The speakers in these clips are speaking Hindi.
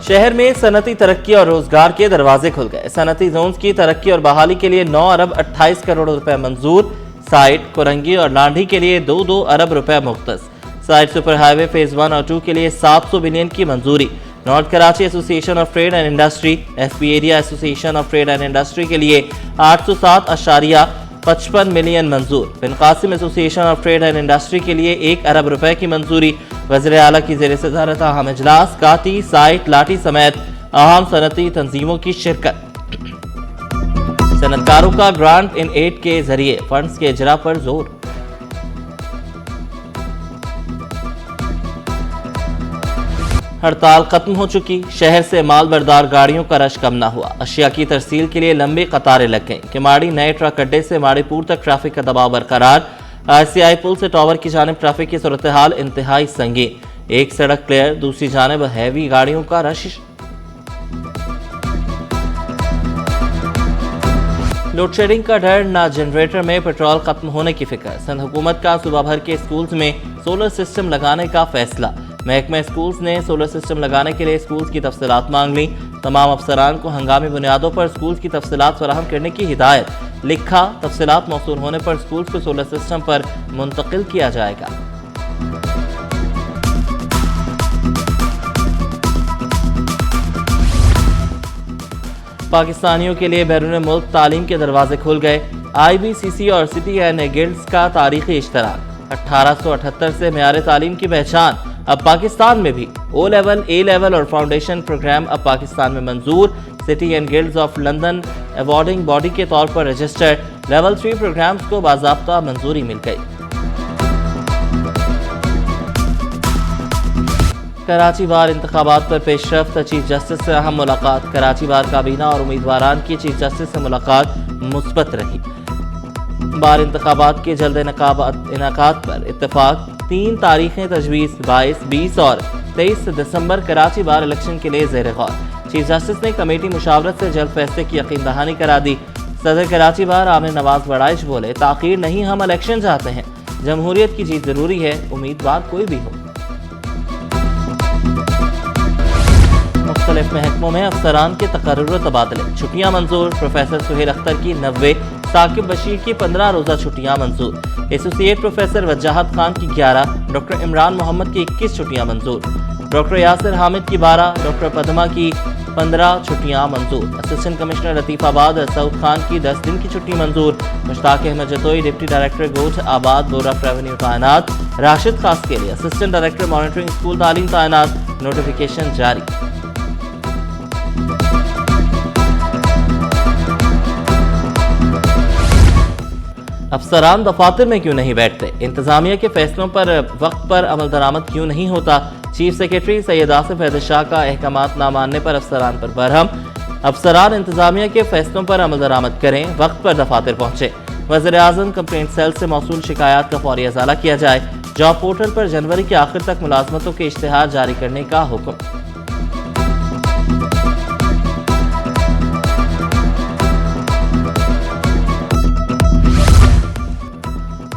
शहर में सनती तरक्की और रोजगार के दरवाजे खुल गए। सनती जोन की तरक्की और बहाली के लिए 9 अरब 28 करोड़ रुपए मंजूर। साइट कोरंगी और लांढी के लिए 2-2 अरब रुपए मुख्तस। साइट सुपर हाईवे फेज 1 और 2 के लिए 700 बिलियन की मंजूरी। North Karachi association of trade and industry, SP area association of trade and industry के लिए 807.55 मिलियन मंजूर। Bin Qasim association of trade and industry के लिए 1 अरब रुपए की मंजूरी। वज़ीर आला की ज़ेर सदारत अहम इजलास, काटी, साइट, लाठी समेत अहम सनती तंजीमों की शिरकत। सनतकारों का ग्रांट इन एड के जरिए फंड्स के इजरा पर जोर। हड़ताल खत्म हो चुकी, शहर से माल बरदार गाड़ियों का रश कम न हुआ। अशिया की तरसील के लिए लंबी कतारें लग गईं। किमाड़ी नए ट्रक अड्डे से माड़ीपुर तक ट्रैफिक का दबाव बरकरार। ICI पुल से टावर की जानिब ट्रैफिक की सूरत हाल इंतहाई संगीन। एक सड़क क्लियर, दूसरी जानिब हैवी गाड़ियों का रश। लोड शेडिंग का डर, ना जनरेटर में पेट्रोल खत्म होने की फिक्र। सिंध हुकूमत का सूबा भर के स्कूल्स में सोलर सिस्टम लगाने का फैसला। महकमा स्कूल्स ने सोलर सिस्टम लगाने के लिए स्कूल्स की तफसीलात मांग ली। तमाम अफसरान को हंगामी बुनियादों पर स्कूल्स की तफसीलात फराहम करने की हिदायत। लिखा, तफसीलात मौसूल होने पर स्कूल्स को सोलर सिस्टम पर मुंतकिल किया जाएगा। पाकिस्तानियों के लिए बैरून मुल्क तालीम के दरवाजे खुल गए। IBCC और सिटी एंड गिल्ड्स का तारीखी इश्तराक। 1878 से मेयार तालीम की पहचान अब पाकिस्तान में भी। O लेवल, A लेवल और फाउंडेशन प्रोग्राम अब पाकिस्तान में मंजूर। City and guilds of London awarding body के तौर पर रजिस्टर्ड लेवल 3 प्रोग्राम्स को बाज़ाब्ता मंजूरी मिल गई। कराची बार इंतखाबात पर पेशरफ्त, चीफ जस्टिस से अहम मुलाकात। कराची बार काबीना और उम्मीदवारान की चीफ जस्टिस से मुलाकात मुस्बत रही। बार इंतखाबात के जल्द इनाकात पर इत्तेफाक। 3 तारीखें तजवीज़, 22, 20 और 23 दिसंबर कराची बार इलेक्शन के लिए ज़ेर गौर। चीफ जस्टिस ने कमेटी मुशावरत से जल्द फैसले की यकीन दहानी करा दी। सदर कराची बार आमिर नवाज बड़ाइश बोले, ताख़ीर नहीं, हम इलेक्शन चाहते हैं। जमहूरियत की जीत जरूरी है, उम्मीदवार कोई भी हो। मुख्तलिफ महकमों में अफसरान के तकर्रुर व तबादले। छुट्टियां मंजूर। प्रोफेसर सुहेल अख्तर की 90, साकिब बशीर की 15 रोज़ा छुट्टियां मंजूर। एसोसिएट प्रोफेसर वजाहत खान की 11, डॉक्टर इमरान मोहम्मद की 21 छुट्टियां मंजूर। डॉक्टर यासिर हामिद की 12, डॉक्टर पदमा की 15 छुट्टियां मंजूर। असिस्टेंट कमिश्नर लतीफ़ाबाद सऊद खान की 10 दिन की छुट्टी मंजूर। मुश्ताक अहमद जतोई डिप्टी डायरेक्टर गोठ आबाद बोरा रेवेन्यू तैनात। राशिद खास के लिए असिस्टेंट डायरेक्टर मॉनिटरिंग स्कूल तालीम तैनात। नोटिफिकेशन जारी। अफसरान दफातर में क्यों नहीं बैठते? इंतजामिया के फैसलों पर वक्त पर अमल दरामद क्यों नहीं होता? चीफ सेक्रेटरी सैयद आसिफ हैदर शाह का अहकामात न मानने पर अफसरान पर बरहम। अफसरान इंतजामिया के फैसलों पर अमल दरामद करें, वक्त पर दफातर पहुंचे। वज़ीर आज़म कंप्लेंट सेल से मौसूल शिकायत का फौरी अज़ाला किया जाए। जॉब पोर्टल पर जनवरी के आखिर तक मुलाजमतों के इश्तिहार जारी करने का हुक्म।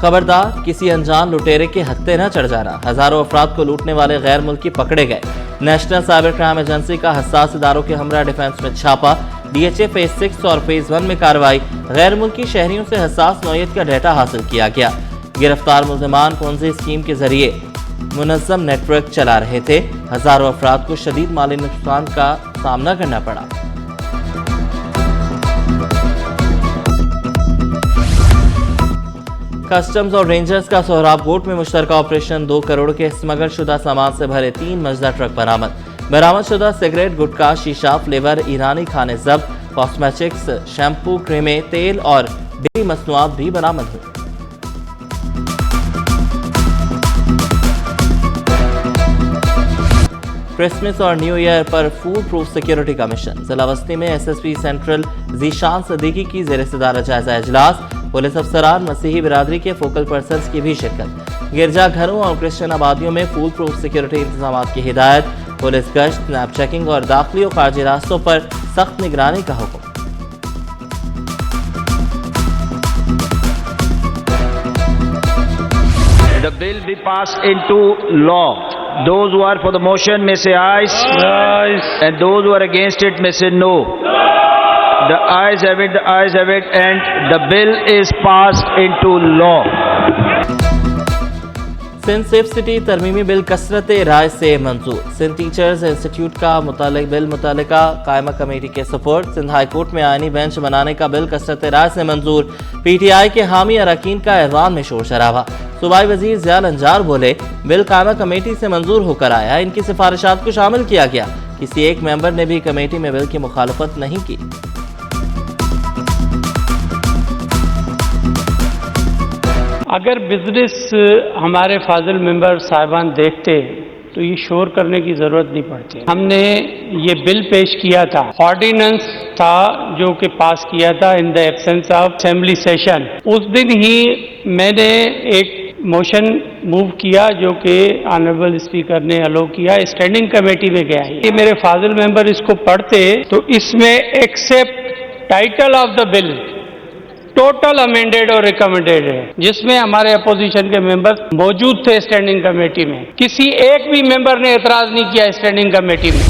खबरदार, किसी अनजान लुटेरे के हत्थे न चढ़ जाना। हजारों अफराद को लूटने वाले गैर मुल्की पकड़े गए। नेशनल साइबर क्राइम एजेंसी का हसास इदारों के हमरा डिफेंस में छापा। DHA फेज 6 और फेज 1 में कार्रवाई। गैर मुल्की शहरियों से हसास नौयत का डेटा हासिल किया गया। गिरफ्तार मुल्जिमान पोंजी स्कीम के जरिए मुनज़्ज़म नेटवर्क चला रहे थे। हजारों अफराद को शदीद माली नुकसान का सामना करना पड़ा। कस्टम्स और रेंजर्स का सोहराब कोट में मुश्तरका ऑपरेशन। 2 करोड़ के स्मगल शुदा सामान से भरे 3 मजदा ट्रक बरामद। बरामद शुदा सिगरेट, गुटखा, शीशा, फ्लेवर, ईरानी खाने जब्त। कॉस्मेटिक्स, शैम्पू, क्रीमें, तेल और डेयरी मसनूआत भी बरामद हुई। क्रिसमस और न्यू ईयर पर फूड प्रूफ सिक्योरिटी का मिशन। जिला वस्ती में SSP सेंट्रल जीशान सदीकी की ज़ेर सदारत जायजा इजलास। पुलिस अफसरान, मसीही बिरादरी के फोकल पर्सन्स की भी शिरकत। गिरजाघरों और क्रिश्चियन आबादियों में फूड प्रूफ सिक्योरिटी इंतजाम की हिदायत। पुलिस गश्त, स्नैप चेकिंग और दाखिली और खारजी रास्तों पर सख्त निगरानी का हुक्म। The bill be passed into law. Those who are for the motion may say ayes. Ayes. And those who are against it may say no. The ayes have it, the ayes have it, and the bill is passed into law. Sindh safe city तरमीमी बिल कसरत राय से मंजूर। सिंध टीचर्स इंस्टीट्यूट का बिल मुतल्लिका कायमा कमेटी के सपोर्ट। सिंध हाई कोर्ट में आईनी बेंच बनाने का बिल कसरत राय से मंजूर। PTI के हामी अरकान का ऐवान में शोर शराबा। सूबाई वजीर ज़ियाल अंजार बोले, बिल कायमा कमेटी से मंजूर होकर आया, इनकी सिफारिशात को शामिल किया गया। किसी एक मेंबर ने भी कमेटी में बिल की मुखालफत नहीं की। अगर बिजनेस हमारे फाजिल मेंबर साहिबान देखते तो ये शोर करने की जरूरत नहीं पड़ती। हमने ये बिल पेश किया था, ऑर्डिनेंस था जो कि पास किया था in the absence of assembly session. उस दिन ही मैंने एक मोशन मूव किया जो कि ऑनरेबल स्पीकर ने अलो किया, स्टैंडिंग कमेटी में गया। ये मेरे फाजिल मेंबर इसको पढ़ते तो इसमें except title of the bill total amended और रिकमेंडेड है, जिसमें हमारे अपोजिशन के मेंबर मौजूद थे स्टैंडिंग कमेटी में। किसी एक भी मेंबर ने एतराज नहीं किया स्टैंडिंग कमेटी में।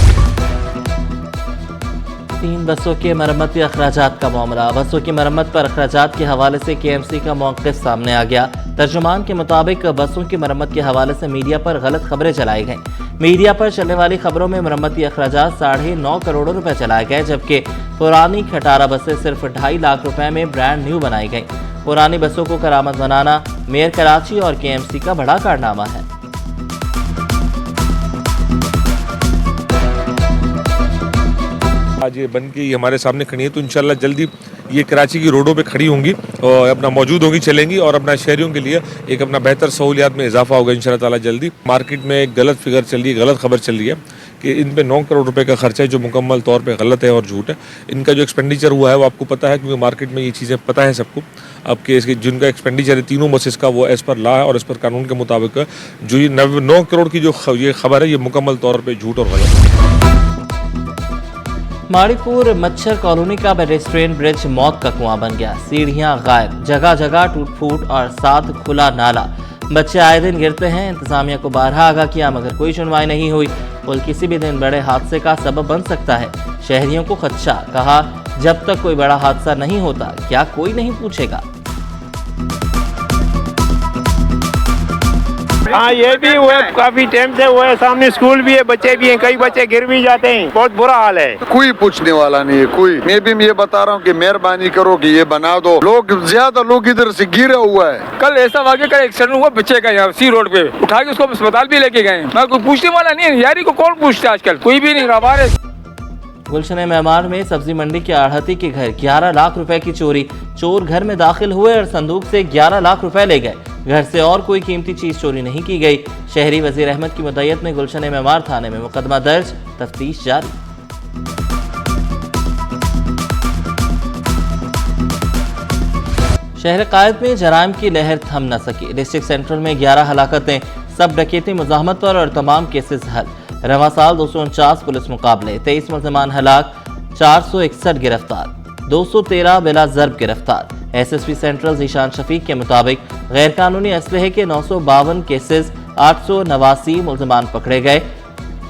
3 बसों के मरम्मती अखराजात का मामला। बसों की मरम्मत पर अखराजात के हवाले से KMC का मौक़िफ़ सामने आ गया। तर्जुमान के मुताबिक बसों की मरम्मत के हवाले से मीडिया पर गलत खबरें चलाई गईं। मीडिया पर चलने वाली खबरों में मरम्मती अखराजात 9.5 करोड़ रुपए चलाए गए, जबकि पुरानी खटारा बसें सिर्फ 2.5 लाख रुपए में ब्रांड न्यू बनाई गईं। पुरानी बसों को करामत बनाना मेयर कराची और KMC का बड़ा कारनामा है। आज ये बन के ये हमारे सामने खड़ी है, तो इंशाल्लाह जल्दी ये कराची की रोडों पे खड़ी होंगी और अपना मौजूद होंगी, चलेंगी और अपना शहरियों के लिए एक अपना बेहतर सहूलियात में इजाफा होगा इंशाल्लाह ताला जल्दी। मार्केट में एक गलत फिगर चल रही है, गलत खबर चल रही है कि इन पे 9 करोड़ रुपए का खर्चा है, जो मुकम्मल तौर पे गलत है और झूठ है। इनका जो एक्सपेंडिचर हुआ है वो आपको पता है, क्योंकि मार्केट में ये चीज़ें पता है सबको। अब के इसके जिनका एक्सपेंडिचर है तीनों बसेस का, वो एज़ पर लॉ है और एज़ पर कानून के मुताबिक जो ये 9 करोड़ की जो ये खबर है, ये मुकम्मल तौर पर झूठ और गलत है। माड़ीपुर मच्छर कॉलोनी का पेडेस्ट्रियन ब्रिज मौत का कुआं बन गया। सीढ़ियां गायब, जगह जगह टूट फूट और साथ खुला नाला। बच्चे आए दिन गिरते हैं। इंतजामिया को बारहा आगाह किया मगर कोई सुनवाई नहीं हुई। पुल किसी भी दिन बड़े हादसे का सबब बन सकता है। शहरियों को खदशा, कहा जब तक कोई बड़ा हादसा नहीं होता क्या कोई नहीं पूछेगा। हाँ, ये भी हुआ है, काफी टाइम से हुआ है। सामने स्कूल भी है, बच्चे भी हैं, कई बच्चे गिर भी जाते हैं। बहुत बुरा हाल है। कोई पूछने वाला नहीं है कोई। मैं भी ये बता रहा हूँ कि मेहरबानी करो कि ये बना दो। ज्यादा लोग इधर से गिरे हुआ है। कल ऐसा वाक़या का एक्सीडेंट हुआ बच्चे का, यहाँ सी रोड पे उठा के उसको अस्पताल भी लेके गए। मैं कोई पूछने वाला नहीं है। यारी को कौन पूछता है आजकल, कोई भी नहीं रहा। गुलशन मेहमान में सब्जी मंडी के आढ़ती के घर 11 लाख रुपए की चोरी। चोर घर में दाखिल हुए और संदूक से 11 लाख रुपए ले गए। घर से और कोई कीमती चीज चोरी नहीं की गई। शहरी वजीर अहमद की मुद्दत में गुलशन मेहमान थाने में मुकदमा दर्ज, तफ्तीश जारी। शहर कायद में जराइम की लहर थम न सकी। डिस्ट्रिक्ट सेंट्रल में 11 हलाकतें, सब डकैती मुज़ाहमत पर और तमाम केसेस हल। रवा साल 249 पुलिस मुकाबले, 23 मुलजमान हलाक, 461 गिरफ्तार, 213 बिला जर्ब गिरफ्तार। SSP सेंट्रल ज़ीशान शफीक के मुताबिक गैर कानूनी असलहे के 952 केसेस, 889 मुलजमान पकड़े गए।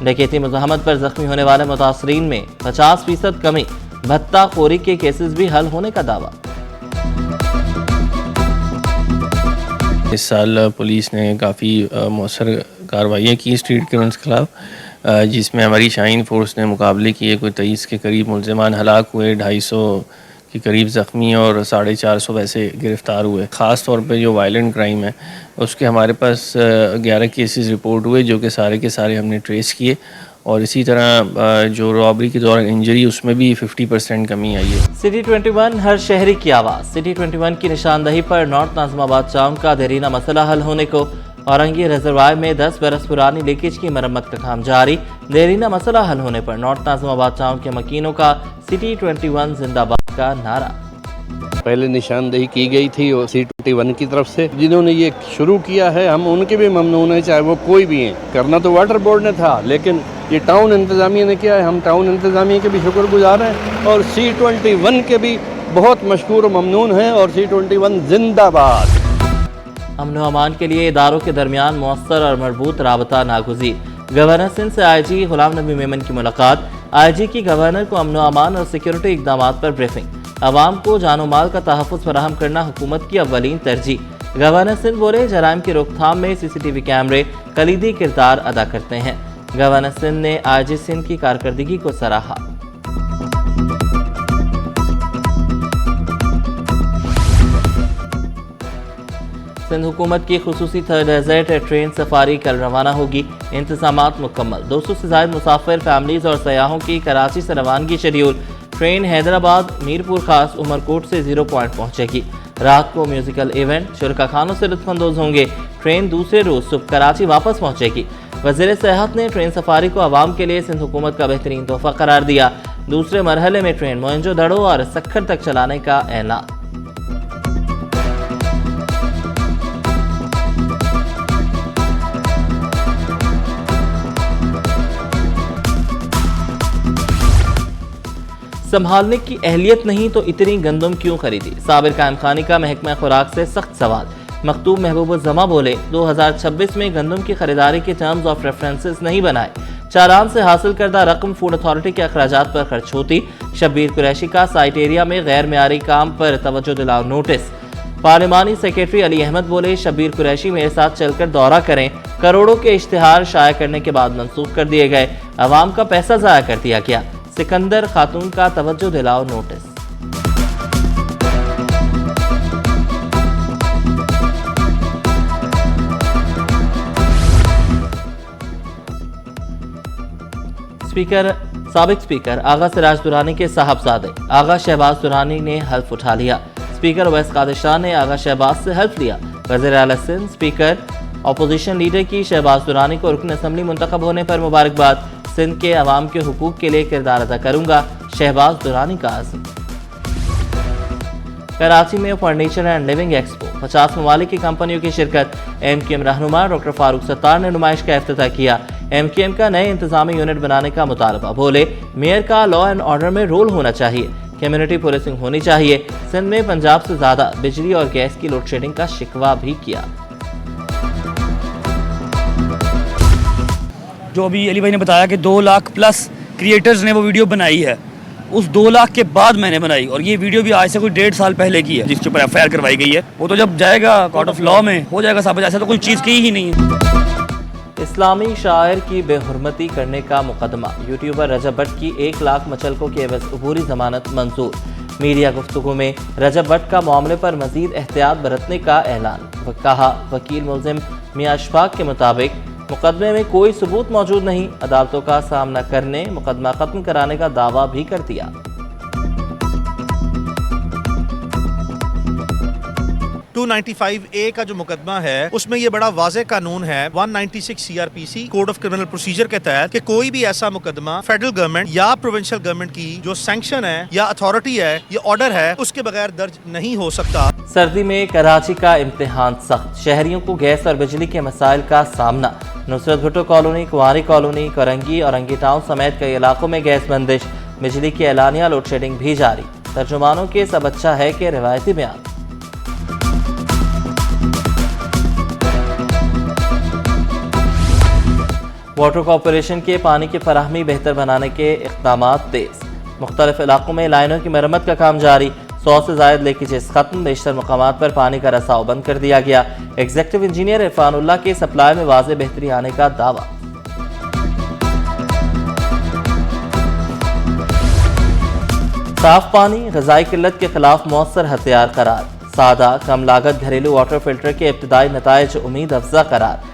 डकैती मुज़ाहमत पर जख्मी होने वाले मुतासरीन में 50% कमी। भत्ता खोरी के केसेस भी हल होने का दावा। इस साल पुलिस ने काफ़ी मौसर कार्रवाइयाँ की स्ट्रीट क्रिमिनल्स के खिलाफ, जिसमें हमारी शाहीन फोर्स ने मुकाबले किए। कोई 23 के करीब मुलजमान हलाक हुए, 250 के करीब ज़ख्मी और 450 वैसे गिरफ़्तार हुए। ख़ास तौर पे जो वायलेंट क्राइम है उसके हमारे पास 11 केसेस रिपोर्ट हुए, जो कि सारे के सारे हमने ट्रेस किए। और इसी तरह जो रॉबरी के दौरान इंजरी, उसमें भी 50% कमी आई है। सिटी 21 हर शहरी की आवाज़। सिटी 21 की निशानदही पर नॉर्थ नाज़िमाबाद टाउन का देरीना मसला हल होने को। औरंगी रिजर्वायर में 10 बरस पुरानी लीकेज की मरम्मत का काम जारी। देरीना मसला हल होने पर नॉर्थ नाज़िमाबाद टाउन के मकीनों का सिटी 21 जिंदाबाद का नारा। पहले निशानदेही की गई थी और C21 की तरफ से, जिन्होंने ये शुरू किया है हम उनके भी ममनून है, चाहे वो कोई भी हैं। करना तो वाटर बोर्ड ने था, लेकिन ये टाउन इंतज़ामिया ने किया है। हम टाउन इंतज़ामिया के भी शुक्रगुजार हैं और C21 के भी बहुत मशकूर और ममनून हैं। और C21 जिंदाबाद। अमन व अमान के लिए इदारों के दरमियान मौसर और मजबूत राबता नागुज़ीर। गवर्नर सिंध से आईजी गुलाम नबी मेमन की मुलाकात। आईजी की गवर्नर को अमन अमान और सिक्योरिटी इकदाम पर ब्रीफिंग। अवाम को जानो माल का तहफ़्फ़ुज़ फराहम करना हुकूमत की अव्वलीन तरजीह। गवर्नर सिंध बोले जराइम की रोकथाम में CCTV कैमरे कलीदी किरदार अदा करते हैं। गवर्नर सिंध ने आईजी सिंध की कारकर्दगी को सराहा। सिंध हुकूमत की खुसूसी थर्ड डेजर्ट ट्रेन सफारी कल रवाना होगी। इंतजामात मुकम्मल। 200 से ज़ायद मुसाफिर फैमिलीज और सयाहों की कराची से रवानगी शेड्यूल। ट्रेन हैदराबाद मीरपुर खास उमरकोट से 0 पॉइंट पहुंचेगी। रात को म्यूजिकल इवेंट, शुरका खानों से लुत्फानंदोज होंगे। ट्रेन दूसरे रोज सुबह कराची वापस पहुंचेगी। वज़ीर सेहत ने ट्रेन सफारी को आवाम के लिए सिंध हुकूमत का बेहतरीन तोहफा करार दिया। दूसरे मरहले में ट्रेन मोइंजो दड़ो और सक्खर तक चलाने का ऐलान। संभालने की अहलियत नहीं तो इतनी गंदम क्यों खरीदी? साबिर कायम खानी का महकमा खुराक से सख्त सवाल। मखतूब महबूबुज़्ज़मा बोले 2026 में गंदम की खरीदारी के टर्म्स ऑफ रेफरेंसेस नहीं बनाए। चालान से हासिल करदा रकम फूड अथॉरिटी के अखराजात पर खर्च होती। शब्बीर कुरैशी का साइट एरिया में गैर मेयारी काम पर तवज्जो दिलाओ नोटिस। पार्लिमानी सेक्रेटरी अली अहमद बोले शब्बीर कुरैशी मेरे साथ चलकर दौरा करें। करोड़ों के इश्तिहार शाया करने के बाद मंसूख कर दिए गए। अवाम का पैसा ज़ाया कर दिया गया। सिकंदर खातून का तवज्जो दिलाओ नोटिस। साबिक स्पीकर आगा सिराज दुरानी के साहबजादे आगा शहबाज दुरानी ने हल्फ उठा लिया। स्पीकर अवैस कादिशान ने आगा शहबाज से हल्फ लिया। वज़ीर आला सिंध स्पीकर अपोजिशन लीडर की शहबाज दुरानी को रुकन असम्बली मुंतखब होने पर मुबारकबाद। सिंध के अवाम के हुकूक के लिए किरदार अदा करूंगा, शहबाज दुरानी का आज़म। कराची में फर्नीचर एंड लिविंग एक्सपो, 50 ममालिक की कंपनियों की शिरकत। MQM रहनुमा डॉक्टर फारूक सत्तार ने नुमाइश का इफ्तिताह किया। MQM का नए इंतजामी यूनिट बनाने का मुतालबा। बोले मेयर का लॉ एंड ऑर्डर में रोल होना चाहिए, कम्युनिटी पुलिसिंग होनी चाहिए। सिंध में पंजाब से ज्यादा बिजली और गैस की लोड शेडिंग का शिकवा भी किया। जो अभी अली भाई ने बताया कि 2 लाख प्लस क्रिएटर्स ने वो वीडियो बनाई है, उस 2 लाख के बाद मैंने बनाई, और ये वीडियो भी आज से कोई 1.5 साल पहले की है, जिसके ऊपर FIR करवाई गई है। वो तो जब जाएगा कोर्ट ऑफ लॉ में हो जाएगा साबित। ऐसा तो कोई चीज़ की ही नहीं है। इस्लामी शायर की बेहुरमती करने का मुकदमा। यूट्यूबर रजब भट्ट की 1 लाख मचलकों की एवज अबूरी जमानत मंजूर। मीडिया गुफ्तगू में रजब भट्ट का मामले पर मजीद एहतियात बरतने का ऐलान। कहा वकील मुल्जिम मियां अशफाक के मुताबिक मुकदमे में कोई सबूत मौजूद नहीं। अदालतों का सामना करने मुकदमा खत्म कराने का दावा भी कर दिया। 295A का जो मुकदमा है उसमें ये बड़ा वाज़ेह कानून है 196 CRPC code of criminal procedure के तहत कि कोई भी ऐसा मुकदमा फेडरल गवर्नमेंट या प्रोविंशियल गवर्नमेंट की जो सैंक्शन है या अथॉरिटी है या ऑर्डर है उसके बगैर दर्ज नहीं हो सकता। सर्दी में कराची का इम्तिहान सख्त। शहरियों को गैस और बिजली के मसाइल का सामना। नुसरत भुट्टो कॉलोनी, कुंवारी कॉलोनी, करंगी और अंगी टाउन समेत कई इलाकों में गैस बंदिश। बिजली की एलानिया लोड शेडिंग भी जारी। तर्जुमानों के सब अच्छा है कि रिवायती बयान। वाटर कॉरपोरेशन के पानी की फराहमी बेहतर बनाने के इक़दामात तेज। मुख्तलिफ इलाकों में लाइनों की मरम्मत का काम जारी। 100 से ज़ायद लीकेजेस खत्म। बेशतर मकामात पर पानी का रसाव बंद कर दिया गया। एग्जीक्यूटिव इंजीनियर इरफानुल्लाह के सप्लाई में वाज़ेह बेहतरी आने का दावा। साफ पानी ग़िज़ाई किल्लत के खिलाफ मौसर हथियार करार। सादा कम लागत घरेलू वाटर फिल्टर के इब्तिदाई नताइज उम्मीद अफजा करार।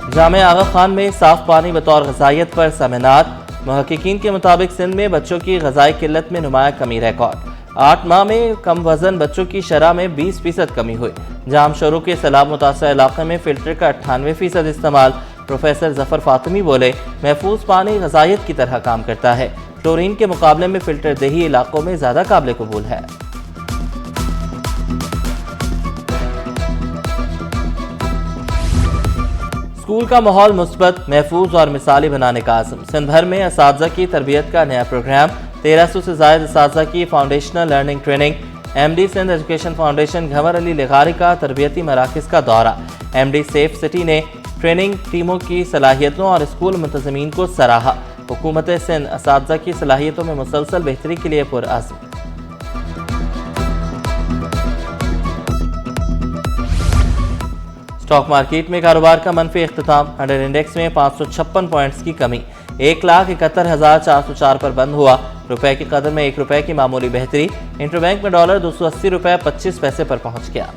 जामिया आगा खान में साफ पानी बतौर ग़िज़ाइयत पर सेमिनार। मुहक्किकीन के मुताबिक सिंध में बच्चों की ग़िज़ाई किल्लत में नुमाया कमी रिकॉर्ड। 8 माह में कम वजन बच्चों की शरह में 20% कमी हुई। जाम शोरों के सैलाब मुतासर इलाके में फिल्टर का 98% इस्तेमाल। प्रोफेसर जफर फातिमी बोले महफूज पानी ग़िज़ाइयत की तरह काम करता है। क्लोरीन के मुकाबले में फिल्टर देही इलाकों में ज़्यादा काबिल कबूल है। स्कूल का माहौल मुस्बत, महफूज और मिसाली बनाने का आज़म। सिंध भर में असातिज़ा की तरबियत का नया प्रोग्राम। 1300 से ज़ायद असातिज़ा की foundational learning training. MD Sindh education foundation Ghanwar Ali लिगारी का तरबियती मराकज़ का दौरा। MD सेफ सिटी ने ट्रेनिंग टीमों की सलाहियतों और स्कूल मुंतज़मीन को सराहा। हुकूमत सिंध असातिज़ा की सलाहियतों में मुसलसल बेहतरी के लिए पुरअज़्म। स्टॉक मार्केट में कारोबार का मनफी इख्तिताम। अंडर इंडेक्स में 556 पॉइंट्स की कमी 1,71,404 पर बंद हुआ। रुपए की कदर में ₹1 की मामूली बेहतरी। इंटरबैंक में डॉलर $280.25 पर पहुंच गया।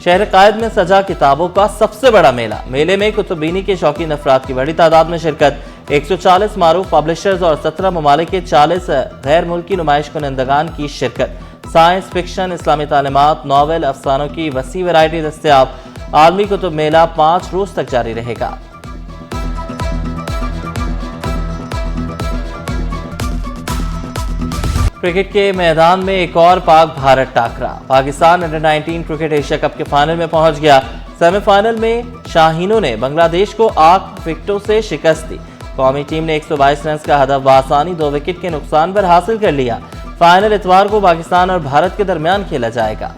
शहर कायद में सजा किताबों का सबसे बड़ा मेला। मेले में कुतुबीनी के शौकीन अफराद की बड़ी तादाद में शिरकत। 140 मारूफ पब्लिशर्स और 17 ममालिक के 40 गैर मुल्की नुमाइश कुनंदगान की शिरकत। साइंस फिक्शन, इस्लामी तालीमात, नावल, अफसानों की वसी वैरायटी दस्तयाब। आलमी कुतुब मेला 5 रोज तक जारी रहेगा। क्रिकेट के मैदान में एक और पाक भारत टाकरा। Pakistan under 19 cricket Asia cup के फाइनल में पहुंच गया। सेमीफाइनल में शाहीनों ने बांग्लादेश को 8 विकेटों से शिकस्त दी। कौमी टीम ने 122 रन का हदफ बआसानी 2 विकेट के नुकसान पर हासिल कर लिया। फाइनल इतवार को पाकिस्तान और भारत के दरमियान खेला जाएगा।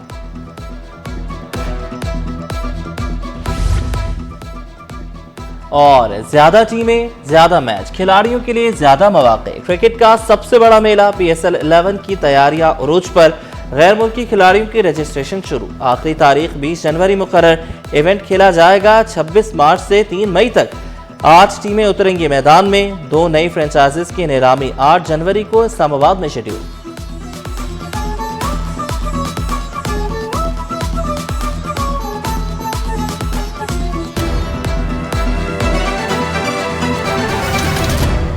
और ज्यादा टीमें, ज्यादा मैच, खिलाड़ियों के लिए ज्यादा मौके। क्रिकेट का सबसे बड़ा मेला PSL 11 की तैयारियां उरूज पर। गैर मुल्की खिलाड़ियों की रजिस्ट्रेशन शुरू। आखिरी तारीख 20 जनवरी मुकर्रर। इवेंट खेला जाएगा 26 मार्च से 3 मई तक। 8 टीमें उतरेंगी मैदान में। 2 नई फ्रेंचाइजीज की नीलामी 8 जनवरी को इस्लामाबाद में शेड्यूल।